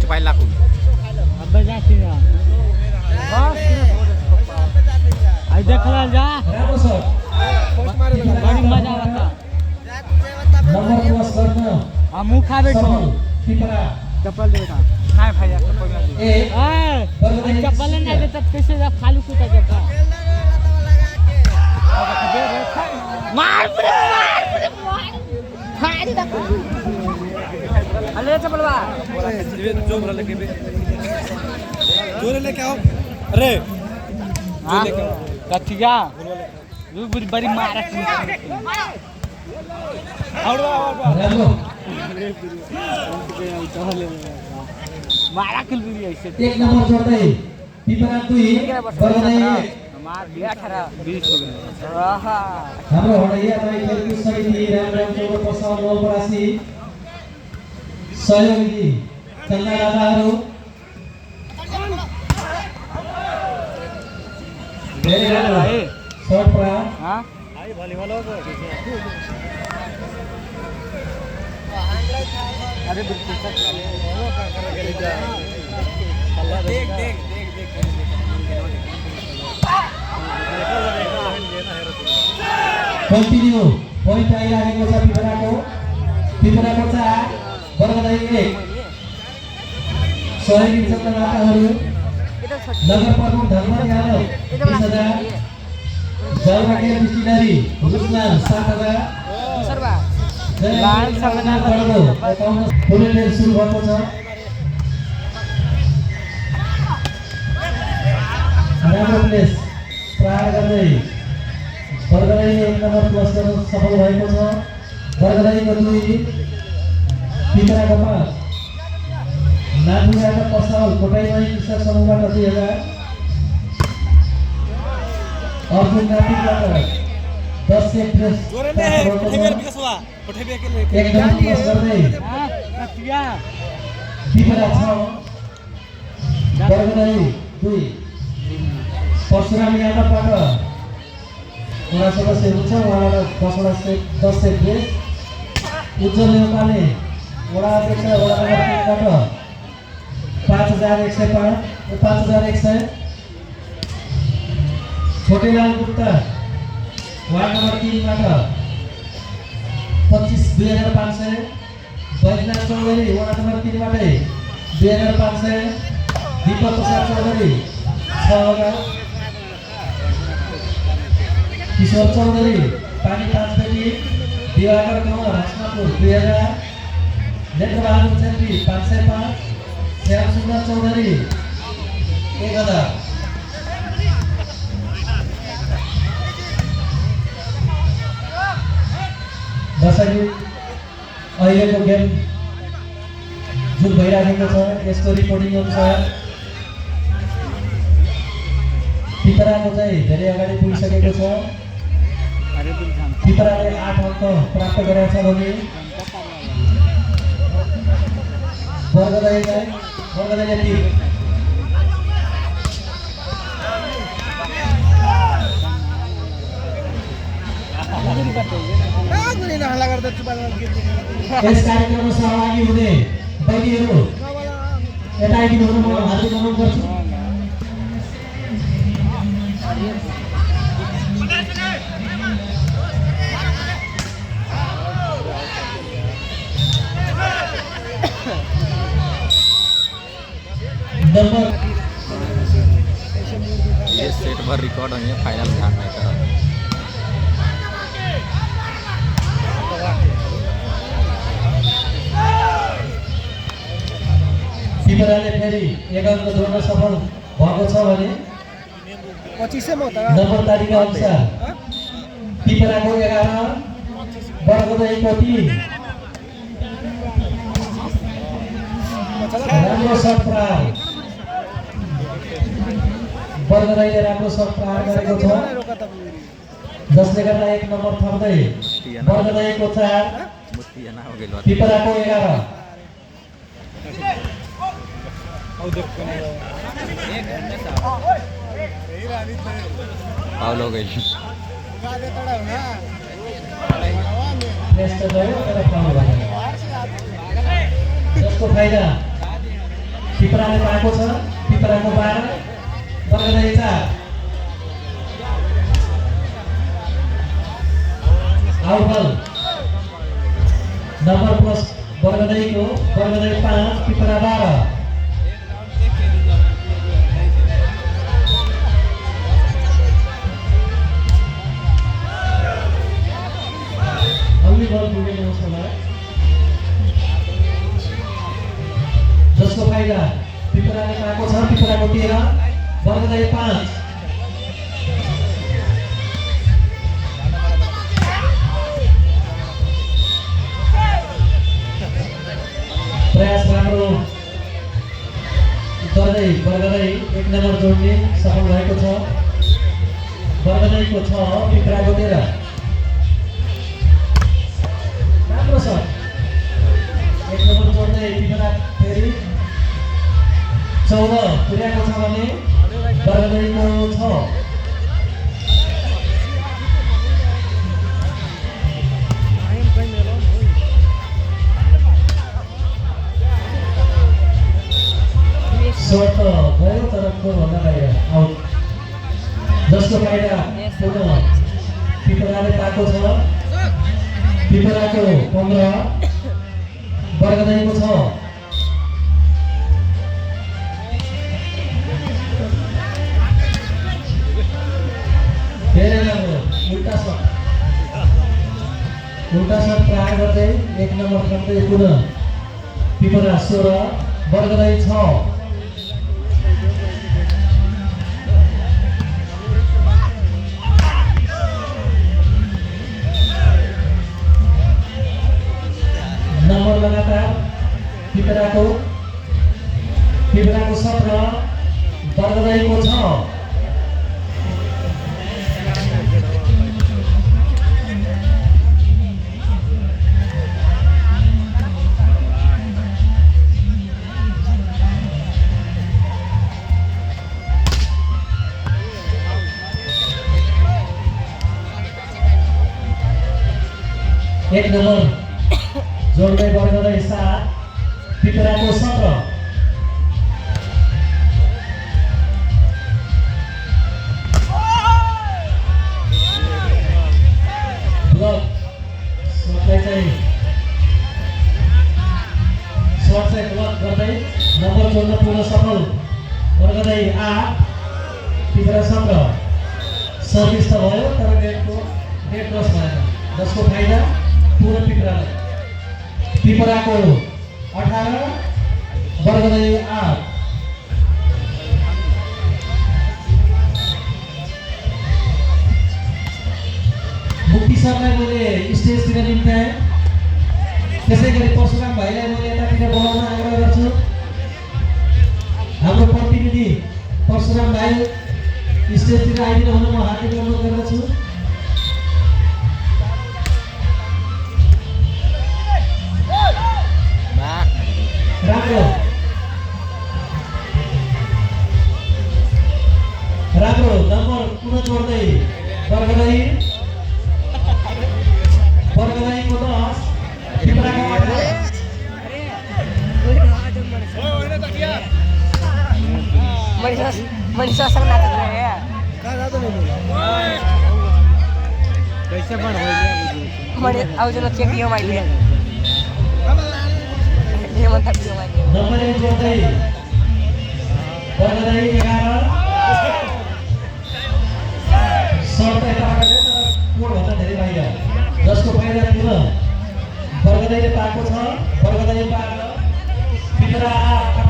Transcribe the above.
पाइला कुल अब जाती ना आई देखला जा बड़ी मजा आता नंबर क्रॉस गर्न हम खा बैठो टिपरा चप्पल दे बेटा नहीं भाई चप्पल ए ए चप्पल नहीं दे तब कैसे जा फालू कुटा जब मार फाड़ी दा अरे चप्पल बा जोर लेके आओ अरे हां कथिया बड़ी बड़ी मार मारा खेल भी ऐसे एक नंबर जोड़दै टिपरा 2 बर्गदै मार 18 20 हो गए आहा हाम्रो हडैया दही खेलकुद समिति रामराम चौर पसल नवलपरासी सहयोगी चन्दा दादाहरू धेरै राम्रो सर्ट प्रा हां आई भलिबल हो अरे बिल्कुल देख कन्टिन्यू पोइन्ट आइरहेको छ टिपराको चाहिँ बर्गदै 1 सहयोगी चन्दा दादाहरू नगर प्रमुख धर्म यादव 20,000 जलवाकेर मिस्टिनरी रुसनाल 7,000 सरबा लाल सबना टुर्नामेन्ट सुरु भएको छ राम्रो प्लेस प्रहार गर्दै बर्गदैले 1 नम्बर प्लस गर्न सफल भएको छ बर्गदैको 2 टिपराको 5 नाथुराको पसल कोटाइमाई कृषक समूहबाट 2000 अर्जुन नापिकबाट 10 से प्लस जोरले पठेबे विकासवा पठेबे के लिए एकदम प्लस गर्दै कथिया टिपरा 6 बर्गदै 2 परशुराम यादवबाट वडा सदस्य हुन्छ उहाँलाई 10 से प्लस उज्जवल नेपालले वडा अध्यक्ष वडा नम्बर 3बाट 5100 छोटेलाल गुप्ता वार्ड नम्बर 3बाट 25,500 बैजनाथ चौधरी वडा नम्बर 3बाट 2,500 दीपक प्रसाद चौधरी 6,000 किशोर चौधरी पानी 5 पेटी दिवाकर कंवर हसनापुर 2,000 नेत्रबहादुर छेत्री 505 श्याम सुन्दर चौधरी 1,000 दर्शक अहिलेको गेम जुन भइरहेको छ यसको रिपोर्टिङ अनुसार टिपराको चाहिँ धेरै अगाडि पुगिसकेको छ टिपराले 8 अङ्क प्राप्त गरेको छ भने बर्गदैले 3 यस कार्यक्रममा सहभागी हुने बहिनीहरू यता आइदिनु हुन म हार्दिक अनुरोध गर्छु ये सेट भर रिकॉर्ड होंगे फाइनल ध्यान नहीं करा टिपराले फेरि 1 अङ्क जोड्न सफल भएको छ भने 25 म त नम्बर तालिका अनुसार टिपराको 11 बर्गदैको 3 राम्रो सर्ट प्रहार बर्गदैले राम्रो सर्ट प्रहार गरेको छ जसले गर्दा 1 नम्बर थप्दै बर्गदैको 4 टिपराको 11 पाउल हो गई जसको फाइदा पिपराले पाएको छ पिपराको 12 वर्गदाई 4 आउटबल नम्बर प्लस वर्गदाईको वर्गदाई 5 पिपरा 12 अघि बल पुगेको छ जसको फाइदा पिपराले पाएको छ पिपराको 13 वर्गदाई 5 प्रयास राम्रो गर्दै वर्गदाई 1 नम्बर जोड्ने सफल भएको छ वर्गदाईको 6 पिपराको 13 राम्रो छ 1 नम्बर जोड्दै पिपरा फेरि 14 पुर्याएको छ भने वर्गदाईको 6 शॉट गयो तर भन्दा बाहिर आउट जसको फाइदा पुनः पिपराले पाएको छ पिपराको 15 वर्गदाईको 6 धेरै राम्रो उल्टा शट प्रहार गर्दै 1 नम्बर क्रमदै पुनः पिपरा 16 वर्गदाई 6 नम्बर लगातार पिपराको 17 वर्गदाईको 6 1 नम्बर जोड्दै वर्गदाई 7 पिपराको 17 ब्लक शटलाई चाहिँ ब्लक गर्दै नम्बर जोड्न पुनः सफल वर्गदाई 8 पिपरा 17 सर्भिस त भयो तर नेट क्रस भएन जसको फाइदा पुनः पिपरालाई पिपराको 18 वर्गदाई 8 मुक्ति सरलाई मैले स्टेजतिर निम्त्याएँ त्यसै गरी परशुराम भाइलाई मैले यतातिर बोलाउन आग्रह गर्छु हाम्रो प्रतिनिधि परशुराम भाइ स्टेजतिर आइदिनु हुन म हार्दिक अनुरोध गर्दछु राम्रो नम्बर पुनः जोड्दै वर्गदाईको 10 पिपराको 18 मनीषा नाटक है का ज्यादा नहीं बोला कैसे बन हो गया मरे आउ जनो चेक दियो माइले ये मत दियो माइले नम्बर 1 जोड्दै वर्गदाई 11 सर्टै टाढा छ तर कोड भन्दा धेरै बाहिर जसको फाइदा पुनः वर्गदाईले पाएको छ वर्गदाई 12 पिपरा 8